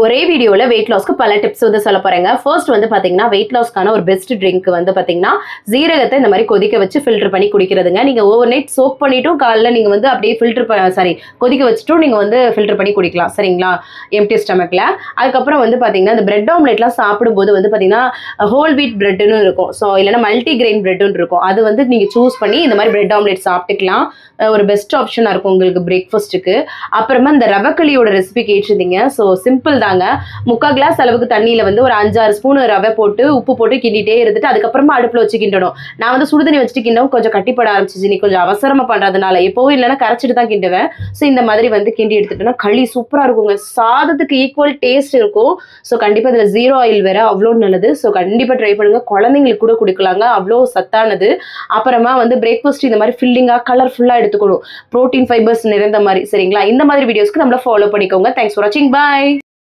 ஒரே வீடியோல வெயிட் லாஸ்க்கு பல டிப்ஸ் வந்து சொல்ல போறேங்க. ஃபர்ஸ்ட் வந்து பாத்தீங்கன்னா வெயிட் லாஸ்க்கான ஒரு பெஸ்ட் ட்ரிங்க் வந்து பாத்தீங்கன்னா ஜீரகத்தை இந்த மாதிரி கொதிக்க வச்சு ஃபில்டர் பண்ணி குடிக்கிறதுங்க. நீங்க ஓவர் நைட் சோக் பண்ணிட்டும் காலைல நீங்க வந்து அப்படியே கொதிக்க வச்சுட்டும் நீங்க வந்து ஃபில்டர் பண்ணி குடிக்கலாம். சரிங்களா? எம்டி ஸ்டமக்ல. அதுக்கப்புறம் வந்து பாத்தீங்கன்னா இந்த பிரெட் ஆம்லெட்லாம் சாப்பிடும்போது வந்து பாத்தீங்கன்னா ஹோல் வீட் பிரெட்னு இருக்கும். ஸோ இல்லைன்னா மல்டி கிரெயின் பிரெட்னு இருக்கும். அது வந்து நீங்க சூஸ் பண்ணி இந்த மாதிரி பிரெட் ஆம்லெட் சாப்பிட்டுக்கலாம். ஒரு பெஸ்ட் ஆப்ஷனா இருக்கும் உங்களுக்கு பிரேக்ஃபாஸ்ட்டுக்கு. அப்புறமா இந்த ரவக்களியோட ரெசிபி கேட்டிருந்தீங்க. ஸோ சிம்பிள் தாங்க. 3/4 கிளாஸ் அளவுக்கு தண்ணியில வந்து ஒரு 5-6 ஸ்பூன் ரவை போட்டு உப்பு போட்டு கிண்டிட்டே இருந்துட்டு அதுக்கப்புறமா அடுப்புல வச்சு கிண்டணும். நான் வந்து சுடுதண்ணி வச்சுட்டு கிண்டவும் கொஞ்சம் கட்டிப்பட ஆரம்பிச்சிச்சு. நீ கொஞ்சம் அவசரமா பண்றதுனால எப்பவும் இல்லைன்னா கரைச்சிட்டு தான் கிண்டுவேன். ஸோ இந்த மாதிரி வந்து கிண்டி எடுத்துட்டோம்னா களி சூப்பரா இருக்குங்க. சாதத்துக்கு ஈக்குவல் டேஸ்ட் இருக்கும். ஸோ கண்டிப்பா இதுல 0 ஆயில் வேற அவ்வளோ நல்லது. ஸோ கண்டிப்பா ட்ரை பண்ணுங்க. குழந்தைங்களுக்கு கூட குடிக்கலாங்க. அவ்வளோ சத்தானது. அப்புறமா வந்து பிரேக்ஃபாஸ்ட் இந்த மாதிரி ஃபில்லிங்கா கலர்ஃபுல்லா எடுத்துக்கணும். புரோட்டீன் ஃபைபர்ஸ் நிறைந்த மாதிரி. சரிங்களா? இந்த மாதிரி வீடியோஸ்க்கு நம்மள ஃபாலோ பண்ணிக்கோங்க. தேங்க்ஸ் ஃபார் வாட்சிங். பாய்.